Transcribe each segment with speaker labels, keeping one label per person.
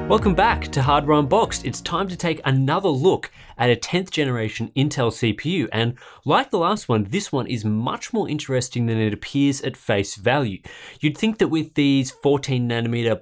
Speaker 1: Welcome back to Hardware Unboxed. It's time to take another look at a 10th generation Intel CPU, and like the last one, this one is much more interesting than it appears at face value. You'd think that with these 14nm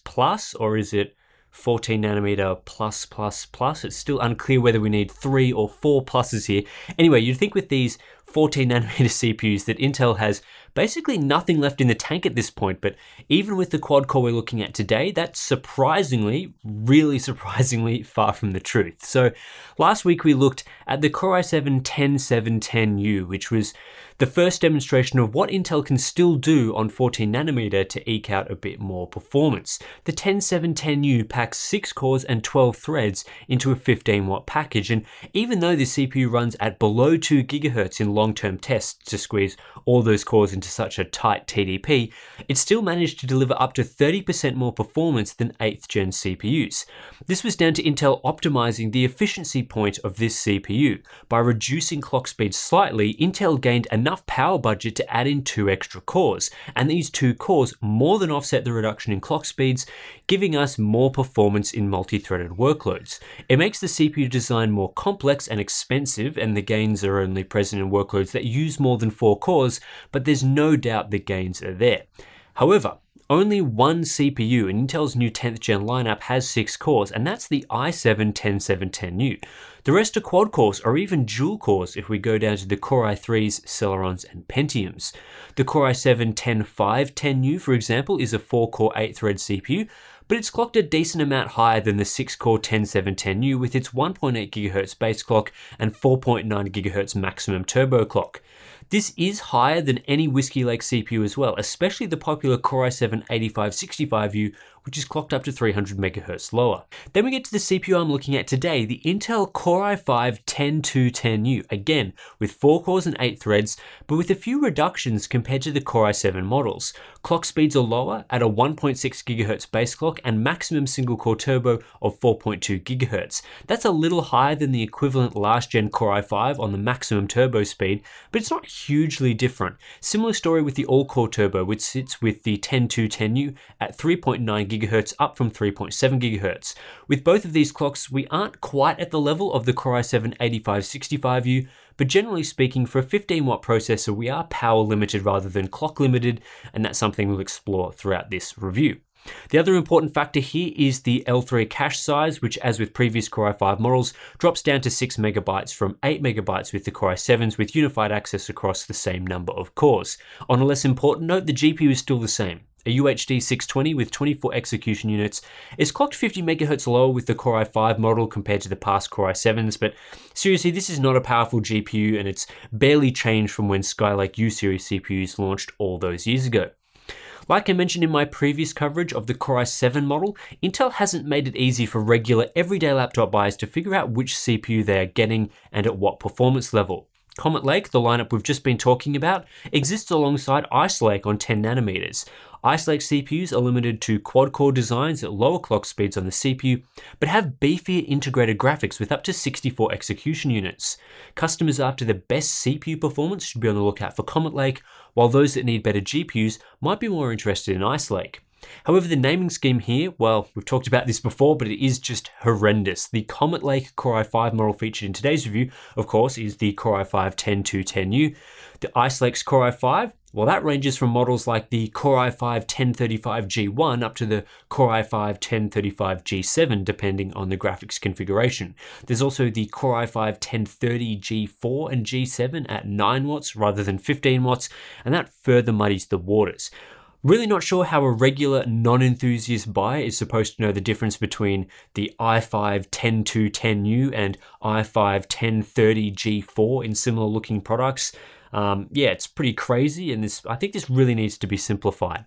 Speaker 1: plus, or is it 14nm plus? It's still unclear whether we need 3 or 4 pluses here. Anyway, you'd think with these 14nm CPUs that Intel has basically nothing left in the tank at this point, but even with the quad core we're looking at today, that's surprisingly, really surprisingly far from the truth. So last week we looked at the Core i7-10210U, which was the first demonstration of what Intel can still do on 14nm to eke out a bit more performance. The 10710U packs 6 cores and 12 threads into a 15-watt package, and even though the CPU runs at below 2 GHz in long-term tests to squeeze all those cores into such a tight TDP, it still managed to deliver up to 30% more performance than 8th-gen CPUs. This was down to Intel optimizing the efficiency point of this CPU. By reducing clock speed slightly, Intel gained enough power budget to add in 2 extra cores, and these 2 cores more than offset the reduction in clock speeds, giving us more performance in multi-threaded workloads. It makes the CPU design more complex and expensive, and the gains are only present in workloads that use more than 4 cores, but there's no doubt the gains are there. However, only one CPU in Intel's new 10th gen lineup has 6 cores, and that's the i7-10710U. The rest are quad cores or even dual cores if we go down to the Core i3s, Celerons, and Pentiums. The Core i7-10510U, for example, is a 4-core 8-thread CPU, but it's clocked a decent amount higher than the 6-core 10710U with its 1.8 GHz base clock and 4.9 GHz maximum turbo clock. This is higher than any Whiskey Lake CPU as well, especially the popular Core i7-8565U, which is clocked up to 300 MHz lower. Then we get to the CPU I'm looking at today, the Intel Core i5-10210U, again with 4 cores and 8 threads, but with a few reductions compared to the Core i7 models. Clock speeds are lower at a 1.6 GHz base clock and maximum single core turbo of 4.2 GHz. That's a little higher than the equivalent last gen Core i5 on the maximum turbo speed, but it's not hugely different. Similar story with the all-core turbo, which sits with the 10210U at 3.9 GHz up from 3.7 GHz. With both of these clocks, we aren't quite at the level of the Core i7-8565U, but generally speaking, for a 15-watt processor, we are power limited rather than clock limited, and that's something we'll explore throughout this review. The other important factor here is the L3 cache size, which, as with previous Core i5 models, drops down to 6 MB from 8 MB with the Core i7s, with unified access across the same number of cores. On a less important note, the GPU is still the same. A UHD 620 with 24 execution units is clocked 50 MHz lower with the Core i5 model compared to the past Core i7s, but seriously, this is not a powerful GPU, and it's barely changed from when Skylake U-series CPUs launched all those years ago. Like I mentioned in my previous coverage of the Core i7 model, Intel hasn't made it easy for regular everyday laptop buyers to figure out which CPU they are getting and at what performance level. Comet Lake, the lineup we've just been talking about, exists alongside Ice Lake on 10nm. Ice Lake CPUs are limited to quad-core designs at lower clock speeds on the CPU, but have beefier integrated graphics with up to 64 execution units. Customers after the best CPU performance should be on the lookout for Comet Lake, while those that need better GPUs might be more interested in Ice Lake. However, the naming scheme here, well, we've talked about this before, but it is just horrendous. The Comet Lake Core i5 model featured in today's review, of course, is the Core i5-10210U. The Ice Lake's Core i5, well, that ranges from models like the Core i5-105G1 up to the Core i5-105G7, depending on the graphics configuration. There's also the Core i5-130G4 and G7 at 9 watts rather than 15 watts, and that further muddies the waters. Really not sure how a regular non-enthusiast buyer is supposed to know the difference between the i5-10210U and i5-130G4 in similar looking products. Yeah, it's pretty crazy, and I think this really needs to be simplified.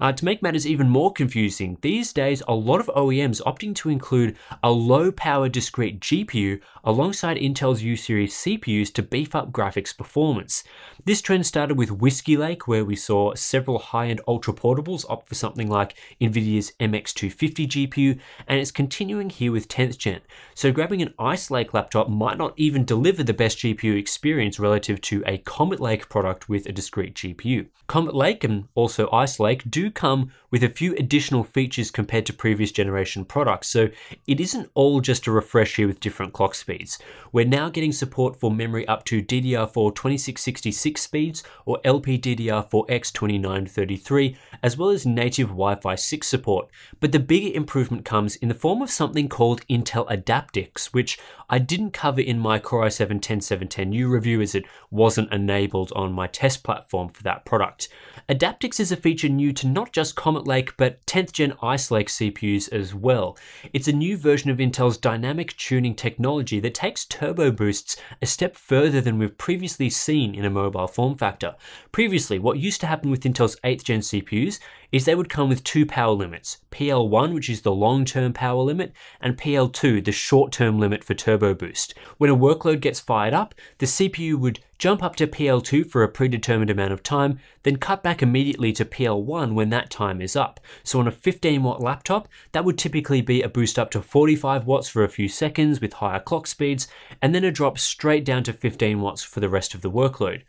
Speaker 1: To make matters even more confusing, these days a lot of OEMs opting to include a low-power discrete GPU alongside Intel's U-series CPUs to beef up graphics performance. This trend started with Whiskey Lake, where we saw several high-end ultra-portables opt for something like NVIDIA's MX250 GPU, and it's continuing here with 10th gen. So grabbing an Ice Lake laptop might not even deliver the best GPU experience relative to a Comet Comet Lake product with a discrete GPU. Comet Lake and also Ice Lake do come with a few additional features compared to previous generation products, so it isn't all just a refresh here with different clock speeds. We're now getting support for memory up to DDR4 2666 speeds or LPDDR4 X2933, as well as native Wi-Fi 6 support. But the bigger improvement comes in the form of something called Intel Adaptix, which I didn't cover in my Core i7-10710U review as it wasn't enabled on my test platform for that product. Adaptix is a feature new to not just Comet Lake, but 10th gen Ice Lake CPUs as well. It's a new version of Intel's dynamic tuning technology that takes turbo boosts a step further than we've previously seen in a mobile form factor. Previously, what used to happen with Intel's 8th gen CPUs is they would come with two power limits, PL1, which is the long-term power limit, and PL2, the short-term limit for turbo boost. When a workload gets fired up, the CPU would jump up to PL2 for a predetermined amount of time, then cut back immediately to PL1 when that time is up. So on a 15-watt laptop, that would typically be a boost up to 45 watts for a few seconds with higher clock speeds, and then a drop straight down to 15 watts for the rest of the workload.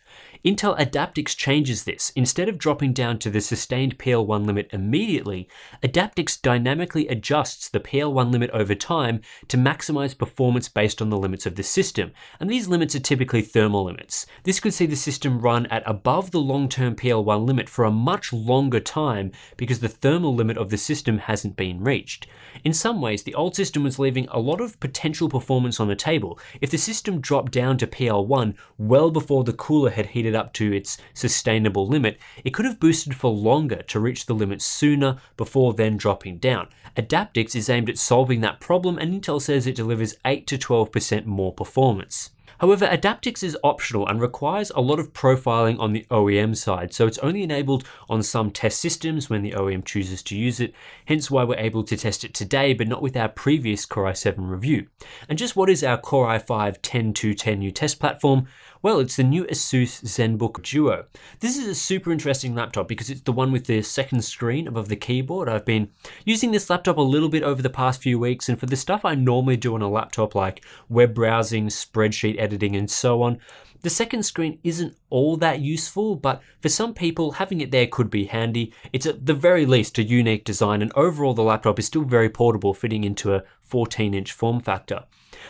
Speaker 1: Intel Adaptix changes this. Instead of dropping down to the sustained PL1 limit immediately, Adaptix dynamically adjusts the PL1 limit over time to maximize performance based on the limits of the system, and these limits are typically thermal limits. This could see the system run at above the long-term PL1 limit for a much longer time because the thermal limit of the system hasn't been reached. In some ways, the old system was leaving a lot of potential performance on the table. If the system dropped down to PL1 well before the cooler had heated up to its sustainable limit, it could have boosted for longer to reach the limit sooner before then dropping down. Adaptix is aimed at solving that problem, and Intel says it delivers 8 to 12% more performance. However, Adaptix is optional and requires a lot of profiling on the OEM side, so it's only enabled on some test systems when the OEM chooses to use it, hence why we're able to test it today but not with our previous Core i7 review. And just what is our Core i5-10210U test platform? Well, it's the new Asus ZenBook Duo. This is a super interesting laptop because it's the one with the second screen above the keyboard. I've been using this laptop a little bit over the past few weeks, and for the stuff I normally do on a laptop like web browsing, spreadsheet editing, and so on, the second screen isn't all that useful, but for some people, having it there could be handy. It's at the very least a unique design, and overall the laptop is still very portable, fitting into a 14-inch form factor.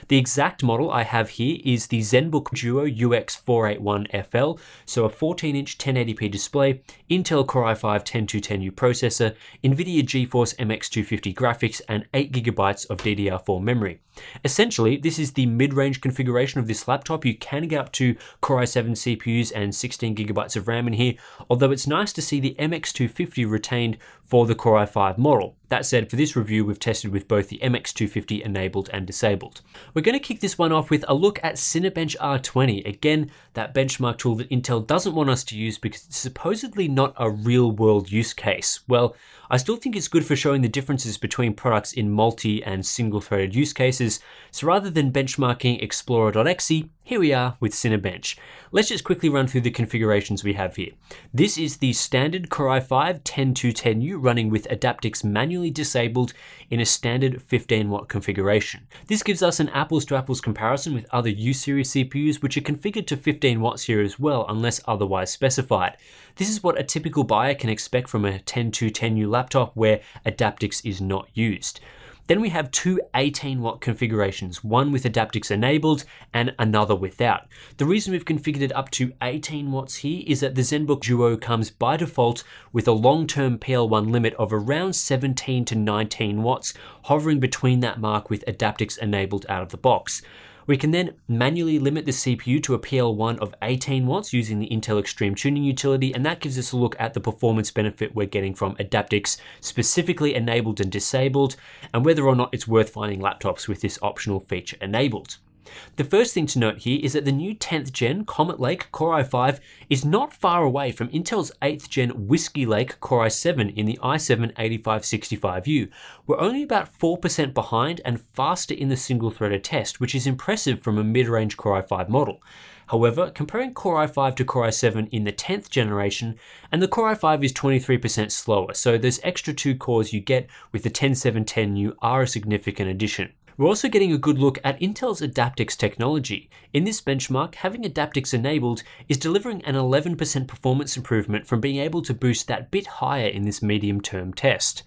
Speaker 1: The exact model I have here is the ZenBook Duo UX481FL, so a 14-inch 1080p display, Intel Core i5-10210U processor, NVIDIA GeForce MX250 graphics, and 8GB of DDR4 memory. Essentially, this is the mid-range configuration of this laptop. You can get up to Core i7 CPUs and 16GB of RAM in here, although it's nice to see the MX250 retained for the Core i5 model. That said, for this review, we've tested with both the MX250 enabled and disabled. We're going to kick this one off with a look at Cinebench R20. Again, that benchmark tool that Intel doesn't want us to use because it's supposedly not a real-world use case. Well, I still think it's good for showing the differences between products in multi and single-threaded use cases, so rather than benchmarking Explorer.exe, here we are with Cinebench. Let's just quickly run through the configurations we have here. This is the standard Core i5-10210U running with Adaptix manually disabled in a standard 15-watt configuration. This gives us an apples-to-apples comparison with other U-series CPUs, which are configured to 15 watts here as well, unless otherwise specified. This is what a typical buyer can expect from a 10210U laptop where Adaptix is not used. Then we have two 18-watt configurations, one with Adaptix enabled and another without. The reason we've configured it up to 18 watts here is that the ZenBook Duo comes by default with a long-term PL1 limit of around 17 to 19 watts, hovering between that mark with Adaptix enabled out of the box. We can then manually limit the CPU to a PL1 of 18 watts using the Intel Extreme Tuning utility, and that gives us a look at the performance benefit we're getting from Adaptix specifically enabled and disabled, and whether or not it's worth finding laptops with this optional feature enabled. The first thing to note here is that the new 10th gen Comet Lake Core i5 is not far away from Intel's 8th gen Whiskey Lake Core i7 in the i7-8565U. We're only about 4% behind and faster in the single-threaded test, which is impressive from a mid-range Core i5 model. However, comparing Core i5 to Core i7 in the 10th generation, and the Core i5 is 23% slower, so those extra 2 cores you get with the 10710U are a significant addition. We're also getting a good look at Intel's Adaptix technology. In this benchmark, having Adaptix enabled is delivering an 11% performance improvement from being able to boost that bit higher in this medium-term test.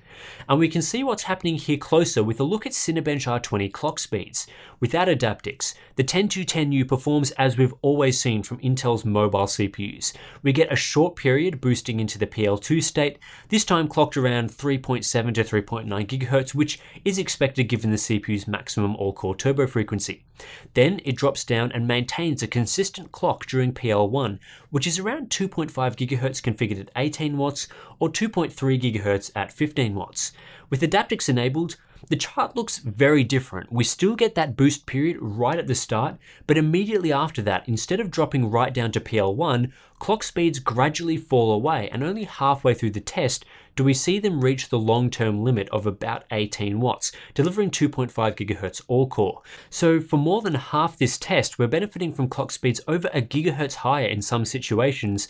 Speaker 1: And we can see what's happening here closer with a look at Cinebench R20 clock speeds. Without Adaptix, the 10210U performs as we've always seen from Intel's mobile CPUs. We get a short period boosting into the PL2 state, this time clocked around 3.7 to 3.9 GHz, which is expected given the CPU's maximum all-core turbo frequency. Then it drops down and maintains a consistent clock during PL1, which is around 2.5 GHz configured at 18 watts or 2.3 GHz at 15 watts. With Adaptix enabled, the chart looks very different. We still get that boost period right at the start, but immediately after that, instead of dropping right down to PL1, clock speeds gradually fall away, and only halfway through the test do we see them reach the long-term limit of about 18 watts, delivering 2.5 GHz all-core. So for more than half this test, we're benefiting from clock speeds over a gigahertz higher in some situations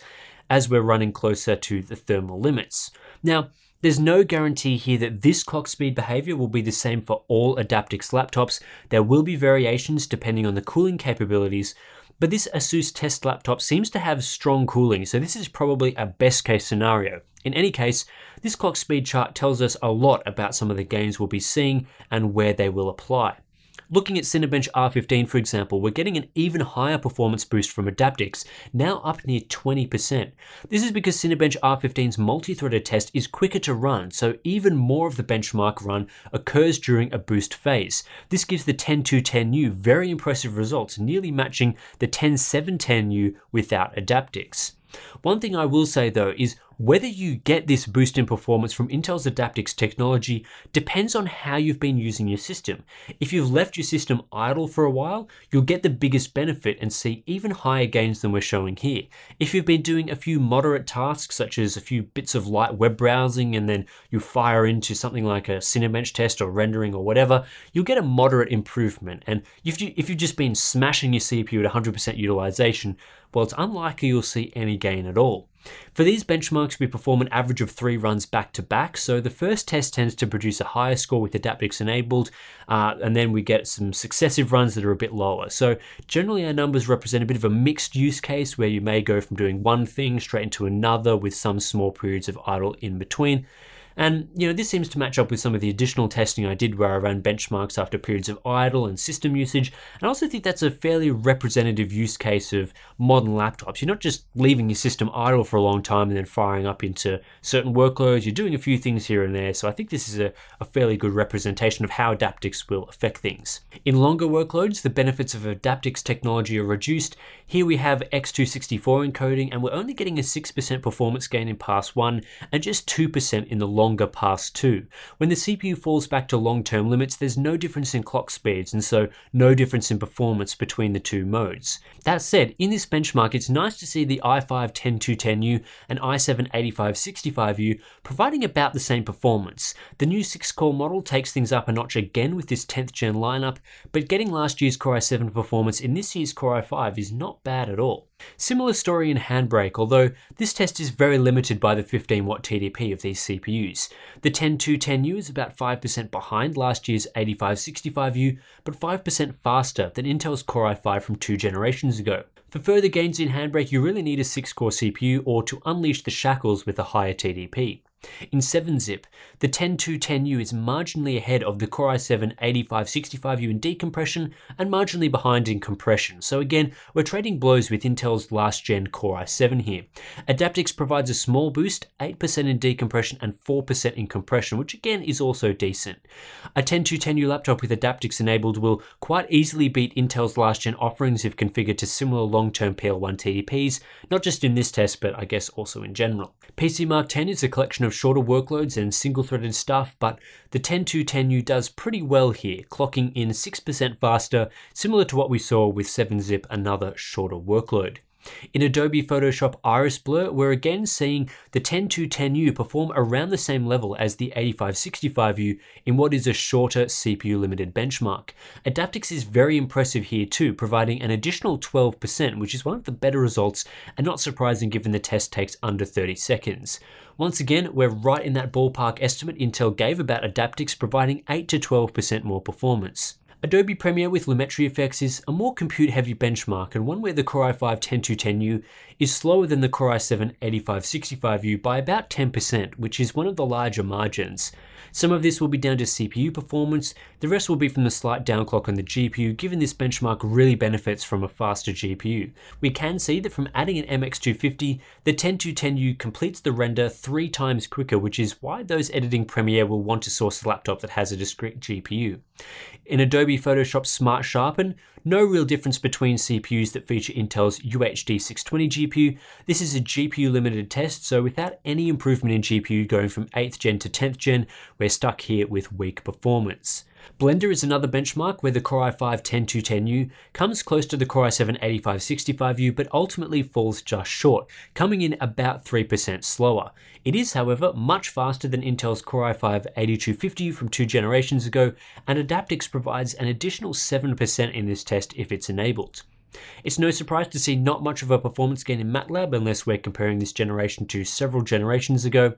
Speaker 1: as we're running closer to the thermal limits. Now, there's no guarantee here that this clock speed behavior will be the same for all Adaptix laptops. There will be variations depending on the cooling capabilities, but this Asus test laptop seems to have strong cooling, so this is probably a best case scenario. In any case, this clock speed chart tells us a lot about some of the gains we'll be seeing and where they will apply. Looking at Cinebench R15, for example, we're getting an even higher performance boost from Adaptix, now up near 20%. This is because Cinebench R15's multi-threaded test is quicker to run, so even more of the benchmark run occurs during a boost phase. This gives the 10210U very impressive results, nearly matching the 10710U without Adaptix. One thing I will say though is whether you get this boost in performance from Intel's Adaptix technology depends on how you've been using your system. If you've left your system idle for a while, you'll get the biggest benefit and see even higher gains than we're showing here. If you've been doing a few moderate tasks, such as a few bits of light web browsing, and then you fire into something like a Cinebench test or rendering or whatever, you'll get a moderate improvement. And if you've just been smashing your CPU at 100% utilization, well, it's unlikely you'll see any gain at all. For these benchmarks, we perform an average of 3 runs back to back, so the first test tends to produce a higher score with Adaptix enabled, and then we get some successive runs that are a bit lower. So generally our numbers represent a bit of a mixed use case where you may go from doing one thing straight into another with some small periods of idle in between. And this seems to match up with some of the additional testing I did where I ran benchmarks after periods of idle and system usage. And I also think that's a fairly representative use case of modern laptops. You're not just leaving your system idle for a long time and then firing up into certain workloads. You're doing a few things here and there. So I think this is a fairly good representation of how Adaptix will affect things. In longer workloads, the benefits of Adaptix technology are reduced. Here we have X264 encoding, and we're only getting a 6% performance gain in pass 1 and just 2% in the longer pass 2. When the CPU falls back to long-term limits, there's no difference in clock speeds, and so no difference in performance between the two modes. That said, in this benchmark, it's nice to see the i5-10210U and i7-8565U providing about the same performance. The new 6-core model takes things up a notch again with this 10th gen lineup, but getting last year's Core i7 performance in this year's Core i5 is not bad at all. Similar story in Handbrake, although this test is very limited by the 15-watt TDP of these CPUs. The 10210U is about 5% behind last year's 8565U, but 5% faster than Intel's Core i5 from 2 generations ago. For further gains in Handbrake, you really need a 6-core CPU or to unleash the shackles with a higher TDP. In 7-zip, the 10210U is marginally ahead of the Core i7-8565U in decompression and marginally behind in compression. So again, we're trading blows with Intel's last gen Core i7 here. Adaptix provides a small boost, 8% in decompression and 4% in compression, which again is also decent. A 10210U laptop with Adaptix enabled will quite easily beat Intel's last gen offerings if configured to similar long-term PL1 TDPs, not just in this test, but I guess also in general. PCMark 10 is a collection of shorter workloads and single-threaded stuff, but the 10210U does pretty well here, clocking in 6% faster, similar to what we saw with 7-zip, another shorter workload. In Adobe Photoshop Iris Blur, we're again seeing the 10210U perform around the same level as the 8565U in what is a shorter CPU-limited benchmark. Adaptix is very impressive here too, providing an additional 12%, which is one of the better results and not surprising given the test takes under 30 seconds. Once again, we're right in that ballpark estimate Intel gave about Adaptix, providing 8 to 12% more performance. Adobe Premiere with Lumetri effects is a more compute-heavy benchmark, and one where the Core i5-10210U is slower than the Core i7-8565U by about 10%, which is one of the larger margins. Some of this will be down to CPU performance, the rest will be from the slight downclock on the GPU, given this benchmark really benefits from a faster GPU. We can see that from adding an MX250, the 10210U completes the render 3 times quicker, which is why those editing Premiere will want to source a laptop that has a discrete GPU. In Adobe Photoshop Smart Sharpen, no real difference between CPUs that feature Intel's UHD 620 GPU. This is a GPU limited test, so without any improvement in GPU going from 8th gen to 10th gen, we're stuck here with weak performance. Blender is another benchmark where the Core i5-10210U comes close to the Core i7-8565U, but ultimately falls just short, coming in about 3% slower. It is, however, much faster than Intel's Core i5-8250U from 2 generations ago, and Adaptix provides an additional 7% in this test if it's enabled. It's no surprise to see not much of a performance gain in MATLAB unless we're comparing this generation to several generations ago.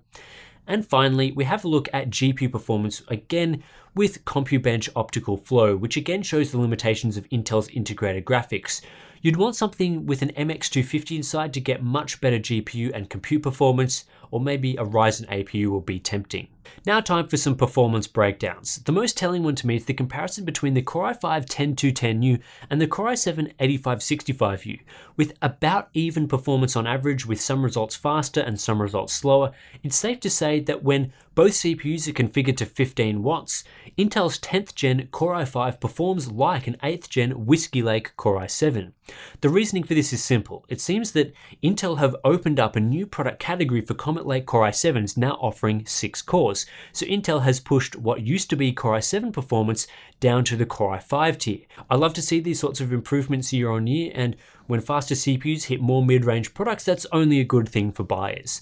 Speaker 1: And finally, we have a look at GPU performance again with CompuBench optical flow, which again shows the limitations of Intel's integrated graphics. You'd want something with an MX250 inside to get much better GPU and compute performance, or maybe a Ryzen APU will be tempting. Now time for some performance breakdowns. The most telling one to me is the comparison between the Core i5-10210U and the Core i7-8565U. With about even performance on average, with some results faster and some results slower, it's safe to say that when both CPUs are configured to 15 watts, Intel's 10th gen Core i5 performs like an 8th gen Whiskey Lake Core i7. The reasoning for this is simple. It seems that Intel have opened up a new product category for Comet Lake Core i7s, now offering 6 cores. So Intel has pushed what used to be Core i7 performance down to the Core i5 tier. I love to see these sorts of improvements year on year, and when faster CPUs hit more mid-range products, that's only a good thing for buyers.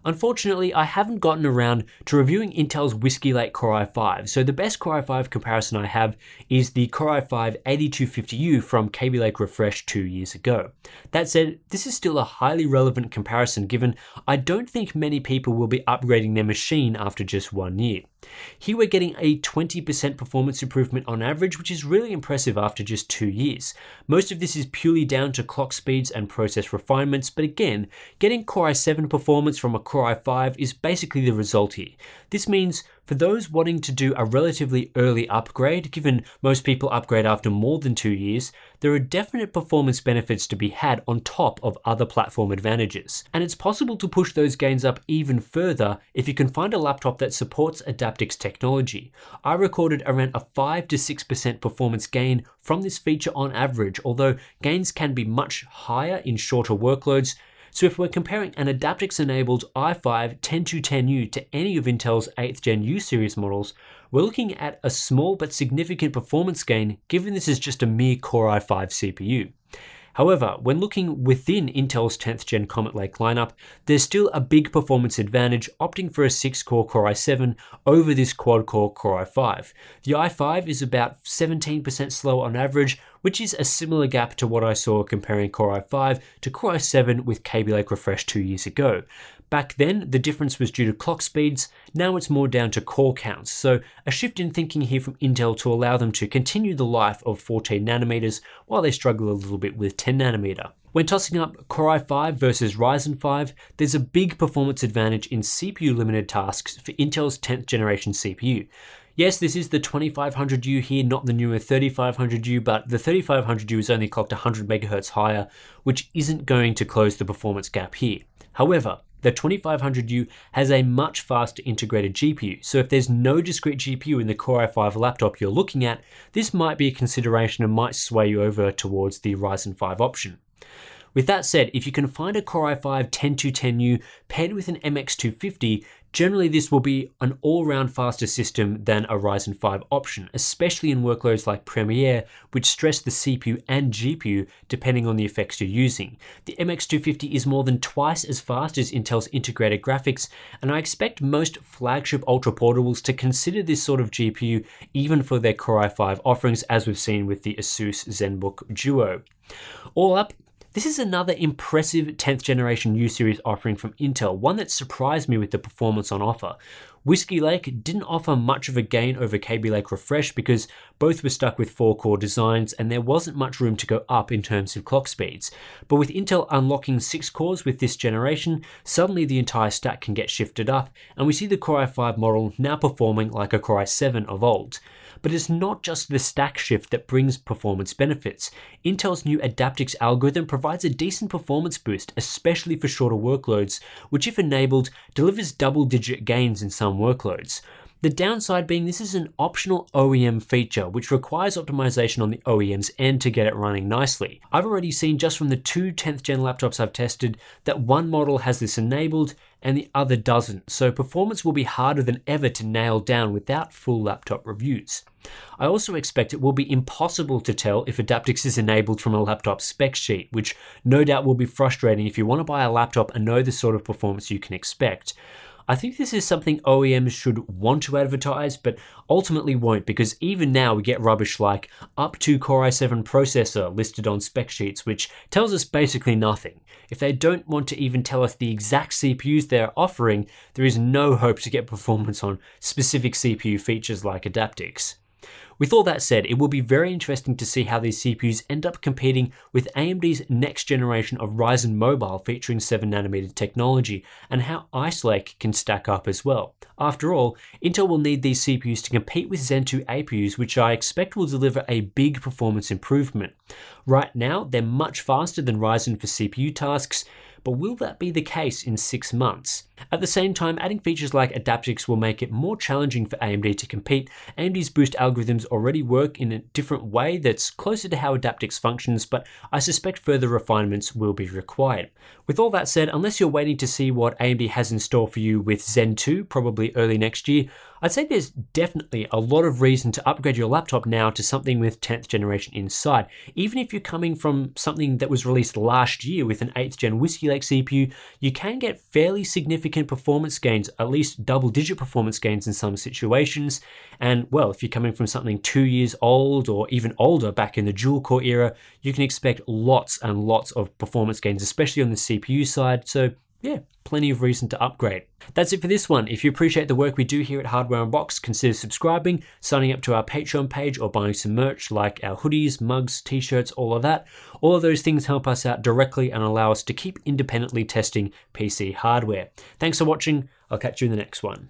Speaker 1: Unfortunately, I haven't gotten around to reviewing Intel's Whiskey Lake Core i5, so the best Core i5 comparison I have is the Core i5-8250U from Kaby Lake Refresh 2 years ago. That said, this is still a highly relevant comparison given I don't think many people will be upgrading their machine after just 1 year. Here we're getting a 20% performance improvement on average, which is really impressive after just 2 years. Most of this is purely down to clock speeds and process refinements, but again, getting Core i7 performance from a Core i5 is basically the result here. This means for those wanting to do a relatively early upgrade, given most people upgrade after more than 2 years, there are definite performance benefits to be had on top of other platform advantages. And it's possible to push those gains up even further if you can find a laptop that supports Adaptix technology. I recorded around a 5 to 6% performance gain from this feature on average, although gains can be much higher in shorter workloads. So if we're comparing an Adaptix-enabled i5-10210U to any of Intel's 8th gen U series models, we're looking at a small but significant performance gain, given this is just a mere Core i5 CPU. However, when looking within Intel's 10th gen Comet Lake lineup, there's still a big performance advantage opting for a 6-core Core i7 over this quad-core Core i5. The i5 is about 17% slower on average, which is a similar gap to what I saw comparing Core i5 to Core i7 with Kaby Lake Refresh 2 years ago. Back then, the difference was due to clock speeds, now it's more down to core counts, so a shift in thinking here from Intel to allow them to continue the life of 14 nanometers while they struggle a little bit with 10 nanometer. When tossing up Core i5 versus Ryzen 5, there's a big performance advantage in CPU limited tasks for Intel's 10th generation CPU. Yes, this is the 2500U here, not the newer 3500U, but the 3500U is only clocked 100 MHz higher, which isn't going to close the performance gap here. However, the 2500U has a much faster integrated GPU, so if there's no discrete GPU in the Core i5 laptop you're looking at, this might be a consideration and might sway you over towards the Ryzen 5 option. With that said, if you can find a Core i5-10210U paired with an MX250, generally this will be an all-round faster system than a Ryzen 5 option, especially in workloads like Premiere, which stress the CPU and GPU depending on the effects you're using. The MX250 is more than twice as fast as Intel's integrated graphics, and I expect most flagship ultra portables to consider this sort of GPU even for their Core i5 offerings, as we've seen with the Asus ZenBook Duo. All up, This is another impressive 10th generation U series offering from Intel, one that surprised me with the performance on offer. Whiskey Lake didn't offer much of a gain over Kaby Lake Refresh because both were stuck with 4-core designs and there wasn't much room to go up in terms of clock speeds. But with Intel unlocking 6 cores with this generation, suddenly the entire stack can get shifted up, and we see the Core i5 model now performing like a Core i7 of old. But it's not just the stack shift that brings performance benefits. Intel's new Adaptix algorithm provides a decent performance boost, especially for shorter workloads, which if enabled, delivers double-digit gains in some workloads. The downside being this is an optional OEM feature, which requires optimization on the OEM's end to get it running nicely. I've already seen just from the 2 10th gen laptops I've tested that one model has this enabled and the other doesn't, so performance will be harder than ever to nail down without full laptop reviews. I also expect it will be impossible to tell if Adaptix is enabled from a laptop spec sheet, which no doubt will be frustrating if you want to buy a laptop and know the sort of performance you can expect. I think this is something OEMs should want to advertise, but ultimately won't, because even now we get rubbish like up to Core i7 processor listed on spec sheets, which tells us basically nothing. If they don't want to even tell us the exact CPUs they're offering, there is no hope to get performance on specific CPU features like Adaptix. With all that said, it will be very interesting to see how these CPUs end up competing with AMD's next generation of Ryzen Mobile featuring 7nm technology, and how Ice Lake can stack up as well. After all, Intel will need these CPUs to compete with Zen 2 APUs, which I expect will deliver a big performance improvement. Right now, they're much faster than Ryzen for CPU tasks, but will that be the case in 6 months? At the same time, adding features like Adaptix will make it more challenging for AMD to compete. AMD's boost algorithms already work in a different way that's closer to how Adaptix functions, but I suspect further refinements will be required. With all that said, unless you're waiting to see what AMD has in store for you with Zen 2, probably early next year, I'd say there's definitely a lot of reason to upgrade your laptop now to something with 10th generation inside. Even if you're coming from something that was released last year with an 8th gen Whiskey Lake CPU, you can get fairly significant performance gains, at least double-digit performance gains in some situations. And well, if you're coming from something 2 years old or even older back in the dual-core era, you can expect lots and lots of performance gains, especially on the CPU side. So yeah, plenty of reason to upgrade. That's it for this one. If you appreciate the work we do here at Hardware Unboxed, consider subscribing, signing up to our Patreon page, or buying some merch like our hoodies, mugs, t-shirts, all of that. All of those things help us out directly and allow us to keep independently testing PC hardware. Thanks for watching. I'll catch you in the next one.